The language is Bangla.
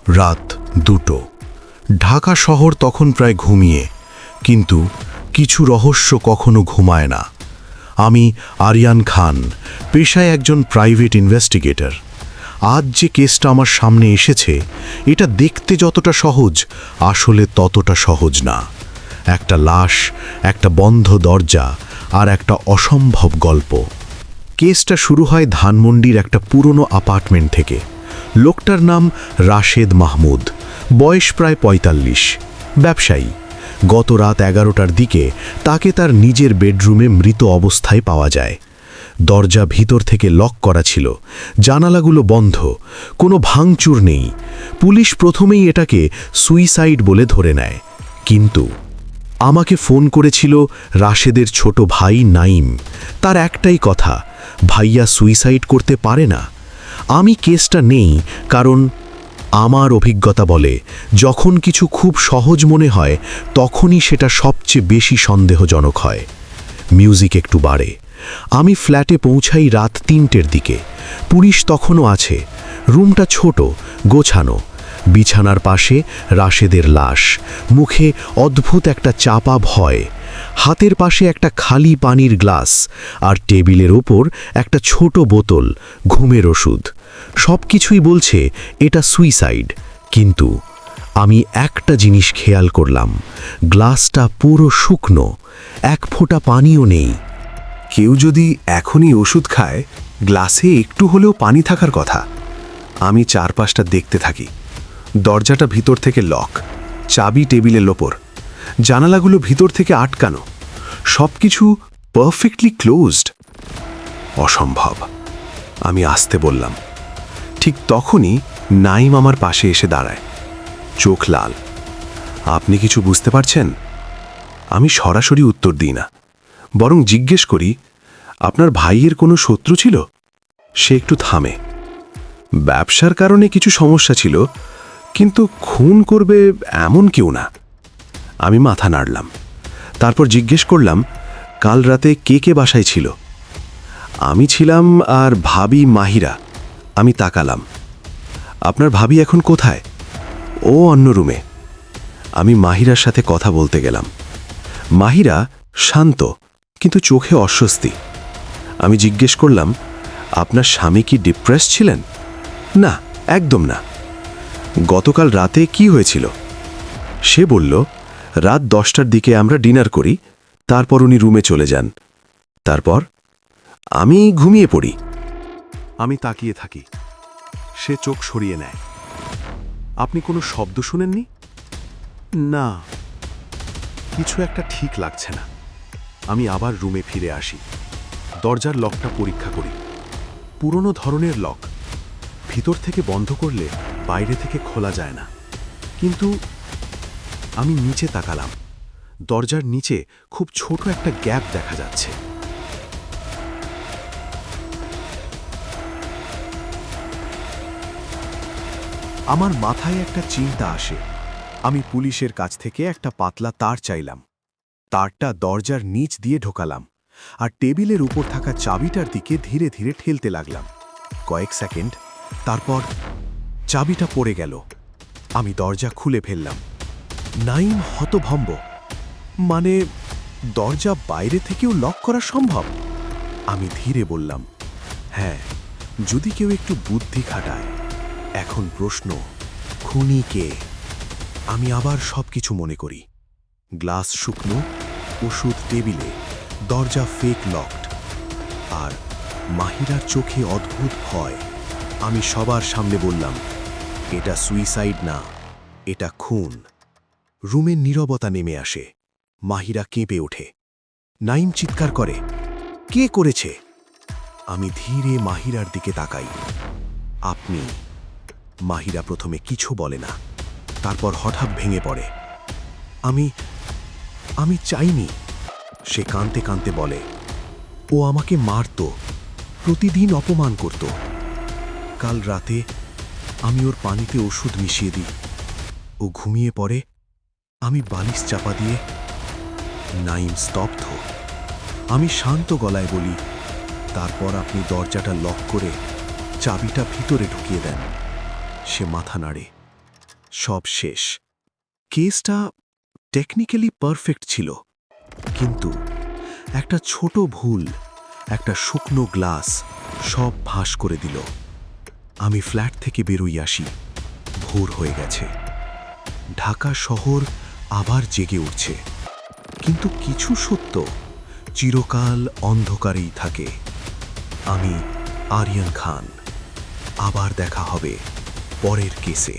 রাত 2টো। ঢাকা শহর তখন প্রায় ঘুমিয়ে, কিন্তু কিছু রহস্য কখনো ঘুমায় না। আমি আরিয়ান খান, পেশায় একজন প্রাইভেট ইনভেস্টিগেটর। আজ যে কেসটা আমার সামনে এসেছে, এটা দেখতে যতটা সহজ, আসলে ততটা সহজ না। একটা লাশ, একটা বন্ধ দরজা, আর একটা অসম্ভব গল্প। কেসটা শুরু হয় ধানমন্ডির একটা পুরনো অ্যাপার্টমেন্ট থেকে। লোকটার নাম রাশেদ মাহমুদ, বয়স প্রায় 45, ব্যবসায়ী। গত রাত 11টার দিকে তাকে তার নিজের বেডরুমে মৃত অবস্থায় পাওয়া যায়। দরজা ভিতর থেকে লক করা ছিল, জানালাগুলো বন্ধ, কোনো ভাঙচুর নেই। পুলিশ প্রথমেই এটাকে সুইসাইড বলে ধরে নেয়, কিন্তু আমাকে ফোন করেছিল রাশেদের ছোট ভাই নাইম। তার একটাই কথা, ভাইয়া সুইসাইড করতে পারে না। আমি কেসটা নেই, কারণ আমার অভিজ্ঞতা বলে যখন কিছু খুব সহজ মনে হয় তখনই সেটা সবচেয়ে বেশি সন্দেহজনক হয়। মিউজিক একটু বাড়ে। আমি ফ্ল্যাটে পৌঁছাই রাত 3টের দিকে। পুলিশ তখনও আছে। রুমটা ছোট, গোছানো। বিছানার পাশে রাশেদের লাশ, মুখে অদ্ভুত একটা চাপা ভয়। হাতের পাশে একটা খালি পানির গ্লাস, আর টেবিলের ওপর একটা ছোট বোতল, ঘুমের ওষুধ। সব কিছুই বলছে এটা সুইসাইড, কিন্তু আমি একটা জিনিস খেয়াল করলাম, গ্লাসটা পুরো শুকনো, এক ফোঁটা পানিও নেই। কেউ যদি এখনই ওষুধ খায়, গ্লাসে একটু হলেও পানি থাকার কথা। আমি চারপাশটা দেখতে থাকি। দরজাটা ভিতর থেকে লক, চাবি টেবিলের ওপর, জানালাগুলো ভিতর থেকে আটকানো, সব কিছু পারফেক্টলি ক্লোজড। অসম্ভব, আমি আসতে বললাম। ঠিক তখনই নাইম আমার পাশে এসে দাঁড়ায়, চোখ লাল। আপনি কিছু বুঝতে পারছেন? আমি সরাসরি উত্তর দিই না, বরং জিজ্ঞেস করি, আপনার ভাইয়ের কোনো শত্রু ছিল? সে একটু থামে। ব্যবসার কারণে কিছু সমস্যা ছিল, কিন্তু খুন করবে এমন কেউ না। আমি মাথা নাড়লাম। তারপর জিজ্ঞেস করলাম, কাল রাতে কে কে বাসায় ছিল? আমি ছিলাম, আর ভাবি মাহিরা। আমি তাকালাম। আপনার ভাবি এখন কোথায়? ও অন্য রুমে। আমি মাহিরার সাথে কথা বলতে গেলাম। মাহিরা শান্ত, কিন্তু চোখে অস্বস্তি। আমি জিজ্ঞেস করলাম, আপনার স্বামী কি ডিপ্রেস ছিলেন? না, একদম না। গতকাল রাতে কি হয়েছিল? সে বলল, রাত 10টার দিকে আমরা ডিনার করি, তারপর উনি রুমে চলে যান। তারপর আমি ঘুমিয়ে পড়ি। আমি তাকিয়ে থাকি। সে চোখ সরিয়ে নেয়। আপনি কোনো শব্দ শুনেননি? না, কিছু একটা ঠিক লাগছে না। আমি আবার রুমে ফিরে আসি। দরজার লকটা পরীক্ষা করি। পুরনো ধরনের লক, ভিতর থেকে বন্ধ করলে বাইরে থেকে খোলা যায় না। কিন্তু আমি নিচে তাকালাম। দরজার নিচে খুব ছোট একটা গ্যাপ দেখা যাচ্ছে। আমার মাথায় একটা চিন্তা আসে। আমি পুলিশের কাছ থেকে একটা পাতলা তার চাইলাম। তারটা দরজার নিচ দিয়ে ঢোকালাম, আর টেবিলের উপর থাকা চাবিটার দিকে ধীরে ধীরে ঠেলতে লাগলাম। কয়েক সেকেন্ড, তারপর চাবিটা পড়ে গেল। আমি দরজা খুলে ফেললাম। নাইম হতভম্ব। মানে, দরজা বাইরে থেকেও লক করা সম্ভব? আমি ধীরে বললাম, হ্যাঁ, যদি কেউ একটু বুদ্ধি খাটায়। এখন প্রশ্ন, খুনি কে? আমি আবার সবকিছু মনে করি। গ্লাস শুকনো, ওষুধ টেবিলে, দরজা ফেক লকড, আর মাহিরার চোখে অদ্ভুত ভয়। আমি সবার সামনে বললাম, এটা সুইসাইড না, এটা খুন। রুমের নীরবতা নেমে আসে। মাহিরা কেঁপে ওঠে। নাইম চিৎকার করে, কে করেছে? আমি ধীরে মাহিরার দিকে তাকাই। আপনি। মাহিরা প্রথমে কিছু বলে না, তারপর হঠাৎ ভেঙে পড়ে। আমি চাইনি। সে কাঁদতে কাঁদতে বলে, ও আমাকে মারত, প্রতিদিন অপমান করত। কাল রাতে আমি ওর পানিতে ওষুধ মিশিয়ে দিই। ও ঘুমিয়ে পড়ে, আমি বালিশ চাপা দিয়ে। নাইম স্তব্ধ। আমি শান্ত গলায় বলি, তারপর আপনি দরজাটা লক করে চাবিটা ভিতরে ঢুকিয়ে দেন। সে মাথা নাড়ে। সব শেষ। কেসটা টেকনিক্যালি পারফেক্ট ছিল, কিন্তু একটা ছোট ভুল, একটা শুকনো গ্লাস সব ফাঁস করে দিল। আমি ফ্ল্যাট থেকে বেরোই আসি। ভোর হয়ে গেছে। ঢাকা শহর আবার জেগে উঠছে, কিন্তু কিছু সত্য চিরকাল অন্ধকারেই থাকে। আমি আরিয়ান খান। আবার দেখা হবে পরের কেসে।